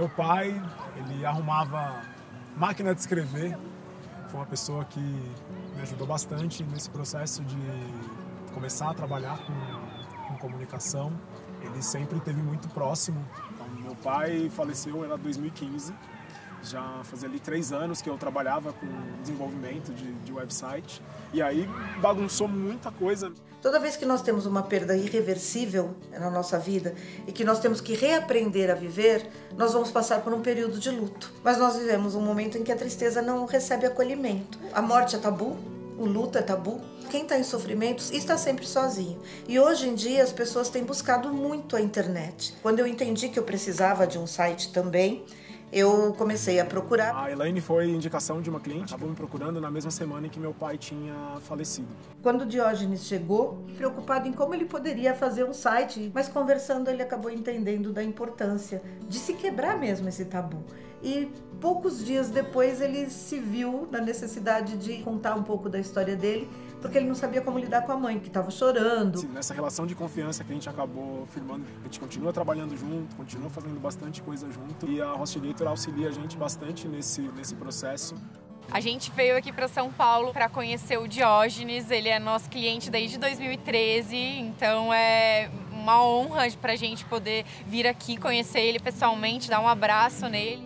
Meu pai, ele arrumava máquina de escrever. Foi uma pessoa que me ajudou bastante nesse processo de começar a trabalhar com comunicação. Ele sempre esteve muito próximo. Então, meu pai faleceu em 2015. Já fazia ali 3 anos que eu trabalhava com desenvolvimento de website. E aí bagunçou muita coisa. Toda vez que nós temos uma perda irreversível na nossa vida e que nós temos que reaprender a viver, nós vamos passar por um período de luto. Mas nós vivemos um momento em que a tristeza não recebe acolhimento. A morte é tabu, o luto é tabu. Quem está em sofrimentos está sempre sozinho. E hoje em dia as pessoas têm buscado muito a internet. Quando eu entendi que eu precisava de um site também, eu comecei a procurar. A Elaine foi indicação de uma cliente, acabou me procurando na mesma semana em que meu pai tinha falecido. Quando o Diógenes chegou, preocupado em como ele poderia fazer um site, mas conversando ele acabou entendendo da importância de se quebrar mesmo esse tabu. E poucos dias depois ele se viu na necessidade de contar um pouco da história dele, porque ele não sabia como lidar com a mãe, que estava chorando. Sim, nessa relação de confiança que a gente acabou firmando, a gente continua trabalhando junto, continua fazendo bastante coisa junto e a Hostgator auxilia a gente bastante nesse processo. A gente veio aqui para São Paulo para conhecer o Diógenes, ele é nosso cliente desde 2013, então é uma honra para a gente poder vir aqui conhecer ele pessoalmente, dar um abraço nele.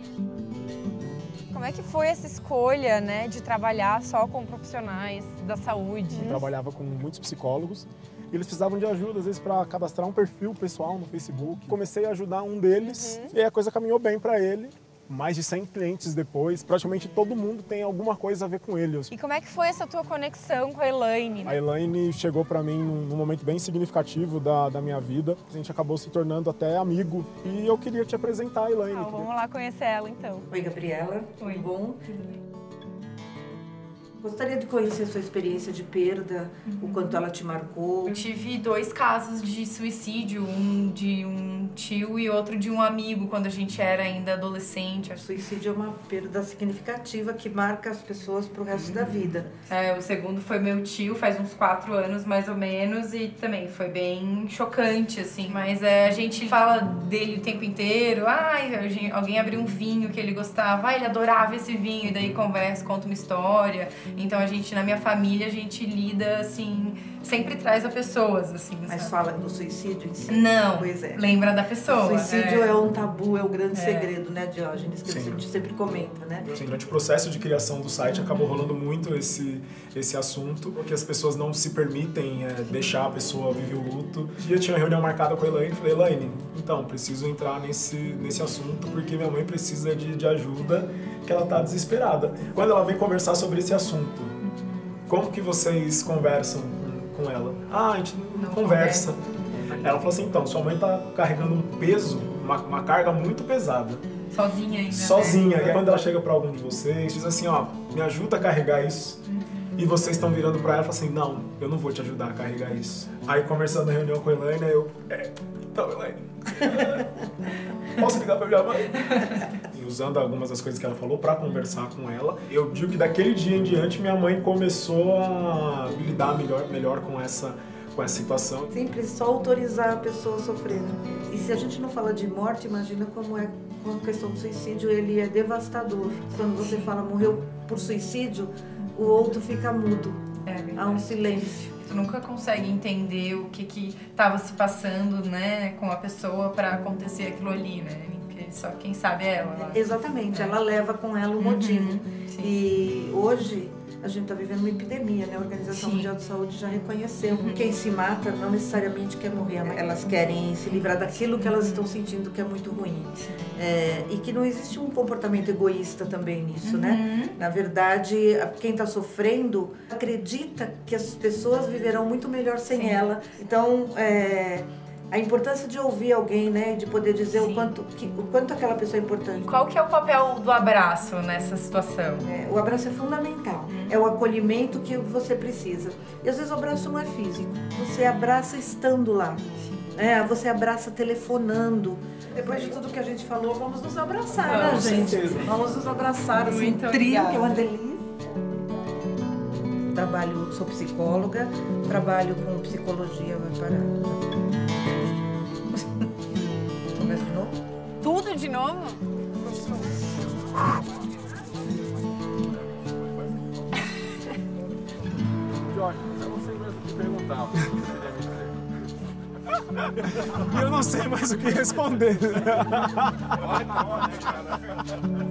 Como é que foi essa escolha, né, de trabalhar só com profissionais da saúde? Eu trabalhava com muitos psicólogos e eles precisavam de ajuda, às vezes, para cadastrar um perfil pessoal no Facebook. Comecei a ajudar um deles e aí a coisa caminhou bem para ele. Mais de 100 clientes depois, praticamente todo mundo tem alguma coisa a ver com ele. E como é que foi essa tua conexão com a Elaine? A Elaine chegou para mim num momento bem significativo da minha vida. A gente acabou se tornando até amigo e eu queria te apresentar a Elaine. Vamos lá conhecer ela então. Oi, Gabriela. Oi. Tudo bom? Tudo bem. Gostaria de conhecer sua experiência de perda, o quanto ela te marcou. Eu tive 2 casos de suicídio, um de um tio e outro de um amigo, quando a gente era ainda adolescente. O suicídio é uma perda significativa que marca as pessoas pro resto da vida. O segundo foi meu tio, faz uns 4 anos mais ou menos, e também foi bem chocante, assim. Mas a gente fala dele o tempo inteiro, alguém abriu um vinho que ele gostava, ele adorava esse vinho, e daí conversa, conta uma história. Então a gente, na minha família, a gente lida, assim, sempre traz a pessoas, assim. Mas sabe? fala do suicídio em si? Não, Pois é. lembra da pessoa. O suicídio é um tabu, é o grande segredo, né, Diógenes, que a gente sempre comenta, né? Sim, durante o processo de criação do site acabou rolando muito esse assunto, porque as pessoas não se permitem deixar a pessoa viver o luto. Um dia eu tinha uma reunião marcada com a Elaine e falei, Elaine, então, preciso entrar nesse assunto porque minha mãe precisa de ajuda, que ela tá desesperada. Quando ela vem conversar sobre esse assunto, como que vocês conversam com ela? A gente não conversa. Ela falou assim, então, sua mãe tá carregando um peso, uma carga muito pesada. Sozinha ainda. Sozinha. E quando ela chega pra algum de vocês, diz assim, ó, me ajuda a carregar isso. E vocês estão virando pra ela e falam assim, não, eu não vou te ajudar a carregar isso. Aí conversando na reunião com a Elaine, então, Elaine, posso ligar pra minha mãe? E usando algumas das coisas que ela falou pra conversar com ela, eu digo que daquele dia em diante minha mãe começou a lidar melhor com essa situação. Sempre só autorizar a pessoa a sofrer. E se a gente não fala de morte, imagina como é com a questão do suicídio, ele é devastador. Quando você fala morreu por suicídio, o outro fica mudo. Há um silêncio. Tu nunca consegue entender o que tava se passando, né, com a pessoa para acontecer aquilo ali, né? Porque só quem sabe é ela. Exatamente, ela leva com ela o motivo. E hoje a gente está vivendo uma epidemia, né? A Organização Mundial de Saúde já reconheceu. Quem se mata não necessariamente quer morrer, elas querem se livrar daquilo que elas estão sentindo que é muito ruim. E que não existe um comportamento egoísta também nisso, né? Na verdade, quem está sofrendo acredita que as pessoas viverão muito melhor sem ela. Então, a importância de ouvir alguém, né, de poder dizer o quanto aquela pessoa é importante. Qual que é o papel do abraço nessa situação? O abraço é fundamental, é o acolhimento que você precisa. E às vezes o abraço não é físico, você abraça estando lá, você abraça telefonando. Depois de tudo que a gente falou, vamos nos abraçar, né, gente? Vamos nos abraçar, assim, trio, que é uma delícia. Sou psicóloga, trabalho com psicologia, vai parar. Começa de novo? Tudo de novo? Jorge, eu não sei mais o que perguntar. O que você queria me dizer? E eu não sei mais o que responder. Olha, cara.